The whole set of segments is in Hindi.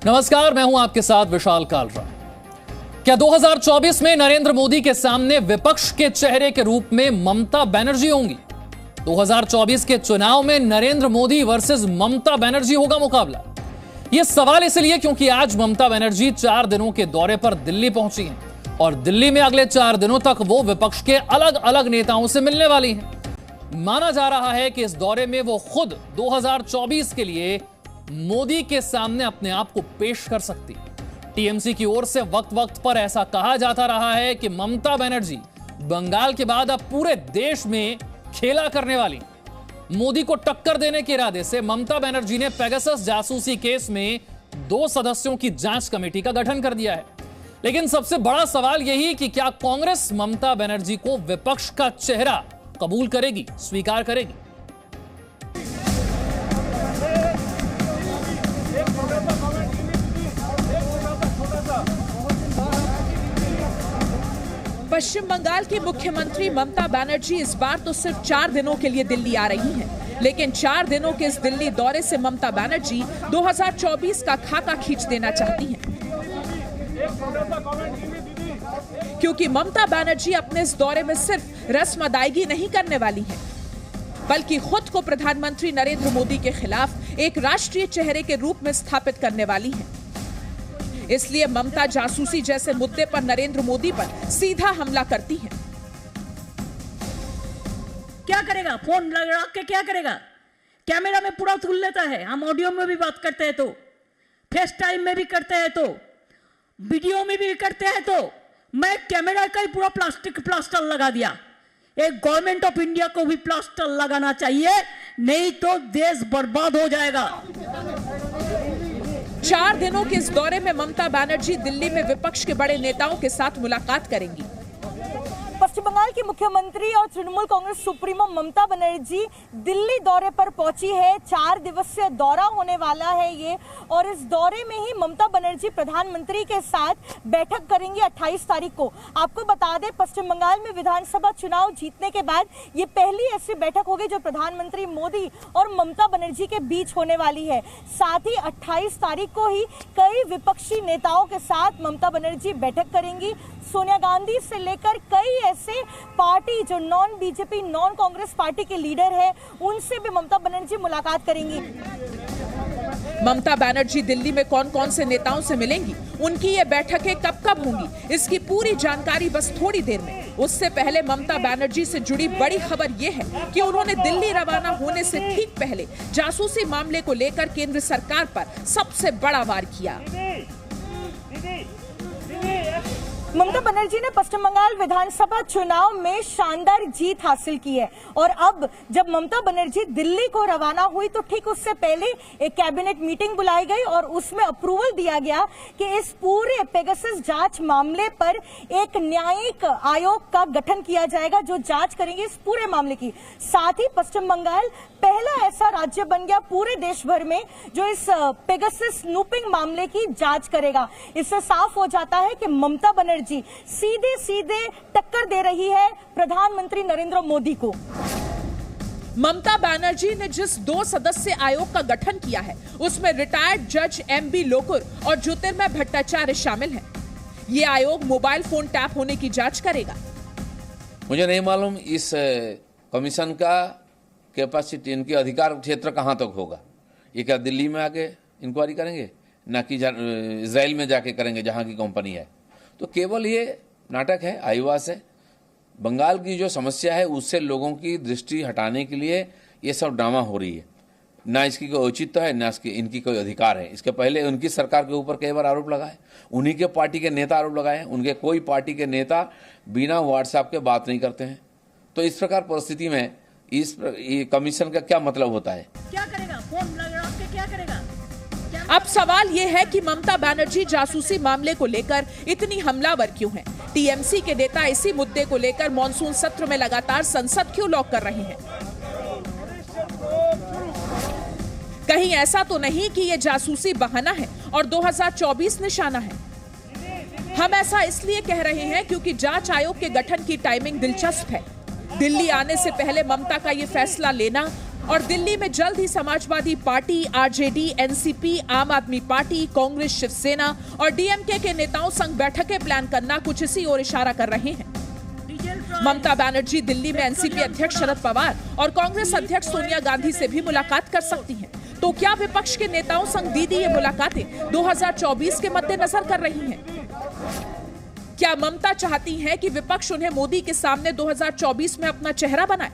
नमस्कार, मैं हूं आपके साथ विशाल कालरा। क्या 2024 में नरेंद्र मोदी के सामने विपक्ष के चेहरे के रूप में ममता बनर्जी होंगी? 2024 के चुनाव में नरेंद्र मोदी वर्सेस ममता बनर्जी होगा मुकाबला। यह सवाल इसलिए क्योंकि आज ममता बनर्जी 4 दिनों के दौरे पर दिल्ली पहुंची हैं और दिल्ली में अगले 4 दिनों तक वो विपक्ष के अलग अलग नेताओं से मिलने वाली हैं। माना जा रहा है कि इस दौरे में वो खुद 2024 के लिए मोदी के सामने अपने आप को पेश कर सकती है। टीएमसी की ओर से वक्त वक्त पर ऐसा कहा जाता रहा है कि ममता बनर्जी बंगाल के बाद अब पूरे देश में खेला करने वाली। मोदी को टक्कर देने के इरादे से ममता बनर्जी ने पेगासस जासूसी केस में 2 सदस्यों की जांच कमेटी का गठन कर दिया है। लेकिन सबसे बड़ा सवाल यही कि क्या कांग्रेस ममता बनर्जी को विपक्ष का चेहरा कबूल करेगी, स्वीकार करेगी? पश्चिम बंगाल की मुख्यमंत्री ममता बनर्जी इस बार तो सिर्फ 4 दिनों के लिए दिल्ली आ रही हैं, लेकिन 4 दिनों के इस दिल्ली दौरे से ममता बनर्जी 2024 का खाका खींच देना चाहती हैं। क्योंकि ममता बनर्जी अपने इस दौरे में सिर्फ रस्म अदायगी नहीं करने वाली हैं, बल्कि खुद को प्रधानमंत्री नरेंद्र मोदी के खिलाफ एक राष्ट्रीय चेहरे के रूप में स्थापित करने वाली हैं। इसलिए ममता जासूसी जैसे मुद्दे पर नरेंद्र मोदी पर सीधा हमला करती हैं। क्या करेगा? फोन लगा के क्या करेगा? कैमरा में पूरा सुन लेता है। हम ऑडियो में भी बात करते हैं तो, फेस टाइम में भी करते हैं तो, वीडियो में भी करते हैं तो, मैं कैमरा का ही पूरा प्लास्टर लगा दिया। एक गवर्नमेंट ऑफ इंडिया को भी प्लास्टर लगाना चाहिए, नहीं तो देश बर्बाद हो जाएगा। 4 दिनों के इस दौरे में ममता बनर्जी दिल्ली में विपक्ष के बड़े नेताओं के साथ मुलाकात करेंगी। पश्चिम बंगाल की मुख्यमंत्री और तृणमूल कांग्रेस सुप्रीमो ममता बनर्जी दिल्ली दौरे पर पहुंची है। 4 दिवसीय दौरा होने वाला है ये, और इस दौरे में ही ममता बनर्जी प्रधानमंत्री के साथ बैठक करेंगी 28 तारीख को। आपको बता दें, पश्चिम बंगाल में विधानसभा चुनाव जीतने के बाद ये पहली ऐसी बैठक होगी जो प्रधानमंत्री मोदी और ममता बनर्जी के बीच होने वाली है। साथ ही 28 तारीख को ही कई विपक्षी नेताओं के साथ ममता बनर्जी बैठक करेंगी। सोनिया गांधी से लेकर कई ऐसे पार्टी जो non BJP non Congress party के लीडर है, उनसे भी ममता बनर्जी मुलाकात करेंगी। ममता बनर्जी दिल्ली में कौन कौन से नेताओं से मिलेंगी, उनकी ये बैठकें कब कब होंगी, इसकी पूरी जानकारी बस थोड़ी देर में। उससे पहले ममता बनर्जी से जुड़ी बड़ी खबर ये है कि उन्होंने दिल्ली रवाना होने से ठीक पहले जासूसी मामले को लेकर केंद्र सरकार पर सबसे बड़ा वार किया। ममता बनर्जी ने पश्चिम बंगाल विधानसभा चुनाव में शानदार जीत हासिल की है, और अब जब ममता बनर्जी दिल्ली को रवाना हुई तो ठीक उससे पहले एक कैबिनेट मीटिंग बुलाई गई और उसमें अप्रूवल दिया गया कि इस पूरे पेगासस जांच मामले पर एक न्यायिक आयोग का गठन किया जाएगा जो जांच करेंगे इस पूरे मामले की। साथ ही पश्चिम बंगाल पहला ऐसा राज्य बन गया पूरे देश भर में जो इस पेगासस स्नूपिंग मामले की जांच करेगा। इससे साफ हो जाता है कि ममता बनर्जी सीधे सीधे टक्कर दे रही है प्रधानमंत्री नरेंद्र मोदी को। ममता बनर्जी ने जिस 2 सदस्य आयोग का गठन किया है, उसमें रिटायर्ड जज MB लोकुर और ज्योतिर्मय भट्टाचार्य शामिल हैं। ये आयोग मोबाइल फोन टैप होने की जांच करेगा। मुझे नहीं मालूम इस कमीशन का कैपेसिटी, इनके अधिकार क्षेत्र कहां तक होगा। ये क्या दिल्ली में आके इंक्वायरी करेंगे, ना कि इजराइल में जाके करेंगे जहां की कंपनी है? तो केवल ये नाटक है, आईवास है। बंगाल की जो समस्या है उससे लोगों की दृष्टि हटाने के लिए ये सब ड्रामा हो रही है। ना इसकी कोई औचित्य है, ना इनकी कोई अधिकार है। इसके पहले उनकी सरकार के ऊपर कई बार आरोप लगाए, उन्हीं के पार्टी के नेता आरोप लगाए। उनके कोई पार्टी के नेता बिना व्हाट्सएप के बात नहीं करते हैं। तो इस प्रकार परिस्थिति में इस कमीशन का क्या मतलब होता है? क्या करेगा? फोन लगा के क्या करेगा? अब सवाल ये है कि ममता बनर्जी जासूसी मामले को लेकर इतनी हमलावर क्यों हैं? टीएमसी के नेता इसी मुद्दे को लेकर मॉनसून सत्र में लगातार संसद क्यों लॉक कर रहे हैं? कहीं ऐसा तो नहीं कि ये जासूसी बहाना है और 2024 निशाना है? हम ऐसा इसलिए कह रहे हैं क्योंकि जांच आयोग के गठन की टाइमिंग दिलचस्प है। दिल्ली आने से पहले ममता का ये फैसला लेना और दिल्ली में जल्द ही समाजवादी पार्टी, आरजेडी, एनसीपी, आम आदमी पार्टी, कांग्रेस, शिवसेना और डीएमके के नेताओं संग बैठकें प्लान करना कुछ इसी ओर इशारा कर रहे हैं। ममता बनर्जी दिल्ली में एनसीपी अध्यक्ष शरद पवार और कांग्रेस अध्यक्ष सोनिया गांधी से भी मुलाकात कर सकती हैं। तो क्या विपक्ष के नेताओं संग दीदी ये मुलाकातें 2024 के मद्देनजर कर रही हैं? क्या ममता चाहती हैं कि विपक्ष उन्हें मोदी के सामने 2024 में अपना चेहरा बनाए?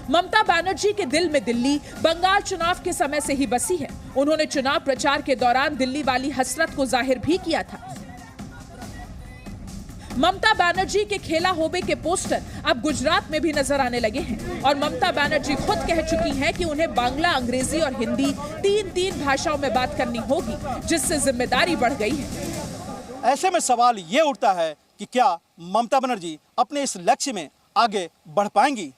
ममता बनर्जी के दिल में दिल्ली बंगाल चुनाव के समय से ही बसी है। उन्होंने चुनाव प्रचार के दौरान दिल्ली वाली हसरत को जाहिर भी किया था। ममता बनर्जी के खेला होबे के पोस्टर अब गुजरात में भी नजर आने लगे हैं और ममता बनर्जी खुद कह चुकी हैं कि उन्हें बांग्ला, अंग्रेजी और हिंदी तीन भाषाओं में बात करनी होगी, जिससे जिम्मेदारी बढ़ गई है। ऐसे में सवाल ये उठता है कि क्या ममता बनर्जी अपने इस लक्ष्य में आगे बढ़ पाएंगी?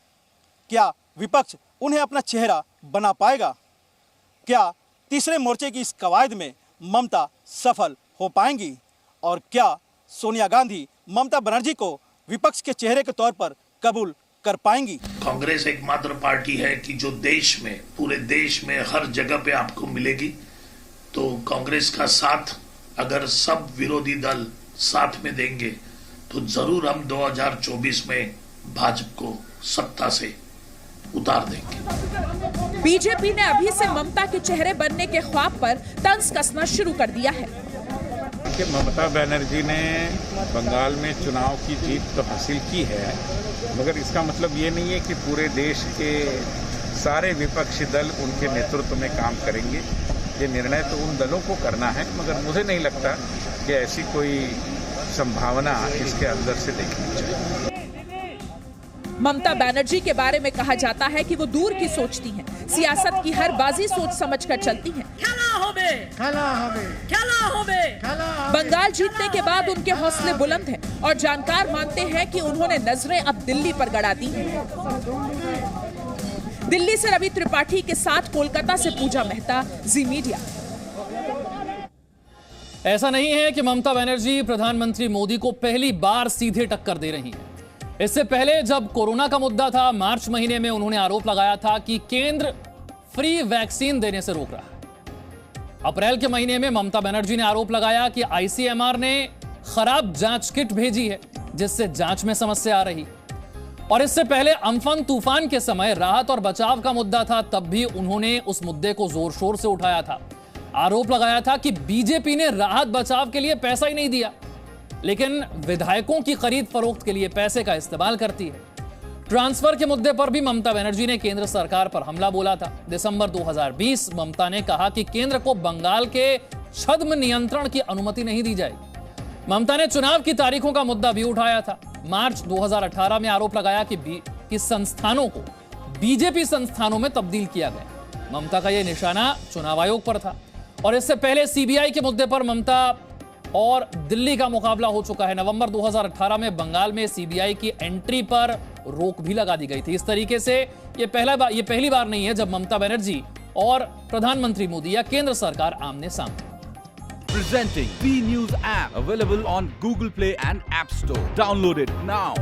क्या विपक्ष उन्हें अपना चेहरा बना पाएगा? क्या तीसरे मोर्चे की इस कवायद में ममता सफल हो पाएंगी? और क्या सोनिया गांधी ममता बनर्जी को विपक्ष के चेहरे के तौर पर कबूल कर पाएंगी? कांग्रेस एकमात्र पार्टी है कि जो देश में, पूरे देश में हर जगह पे आपको मिलेगी। तो कांग्रेस का साथ अगर सब विरोधी दल साथ में देंगे तो जरूर हम 2024 में भाजपा को सत्ता से उतार देंगे। बीजेपी ने अभी से ममता के चेहरे बनने के ख्वाब पर तंज कसना शुरू कर दिया है। कि ममता बनर्जी ने बंगाल में चुनाव की जीत तो हासिल की है, मगर इसका मतलब ये नहीं है कि पूरे देश के सारे विपक्षी दल उनके नेतृत्व में काम करेंगे। ये निर्णय तो उन दलों को करना है, मगर मुझे नहीं लगता कि ऐसी कोई संभावना इसके अंदर से देखनी चाहिए। ममता बनर्जी के बारे में कहा जाता है कि वो दूर की सोचती हैं, सियासत की हर बाजी सोच समझकर चलती हैं। बंगाल जीतने के बाद उनके हौसले बुलंद हैं और जानकार मानते हैं कि उन्होंने नजरें अब दिल्ली पर गड़ा दी हैं। दिल्ली से रवि त्रिपाठी के साथ कोलकाता से पूजा मेहता, जी मीडिया। ऐसा नहीं है कि ममता बनर्जी प्रधानमंत्री मोदी को पहली बार सीधे टक्कर दे रही हैं। इससे पहले जब कोरोना का मुद्दा था, मार्च महीने में उन्होंने आरोप लगाया था कि केंद्र फ्री वैक्सीन देने से रोक रहा है। अप्रैल के महीने में ममता बनर्जी ने आरोप लगाया कि आईसीएमआर ने खराब जांच किट भेजी है, जिससे जांच में समस्या आ रही। और इससे पहले अम्फन तूफान के समय राहत और बचाव का मुद्दा था, तब भी उन्होंने उस मुद्दे को जोर शोर से उठाया था। आरोप लगाया था कि बीजेपी ने राहत बचाव के लिए पैसा ही नहीं दिया, लेकिन विधायकों की खरीद फरोख्त के लिए पैसे का इस्तेमाल करती है। ट्रांसफर के मुद्दे पर भी ममता बनर्जी ने केंद्र सरकार पर हमला बोला था। दिसंबर 2020 ममता ने कहा कि केंद्र को बंगाल के छद्म नियंत्रण की अनुमति नहीं दी जाएगी। ममता ने चुनाव की तारीखों का मुद्दा भी उठाया था। मार्च 2018 में आरोप लगाया कि संस्थानों को बीजेपी संस्थानों में तब्दील किया गया। ममता का यह निशाना चुनाव आयोग पर था। और इससे पहले सीबीआई के मुद्दे पर ममता और दिल्ली का मुकाबला हो चुका है। नवंबर 2018 में बंगाल में सीबीआई की एंट्री पर रोक भी लगा दी गई थी। इस तरीके से ये पहली बार नहीं है जब ममता बनर्जी और प्रधानमंत्री मोदी या केंद्र सरकार आमने सामने। Presenting B News app available on Google Play and App Store. Download it now.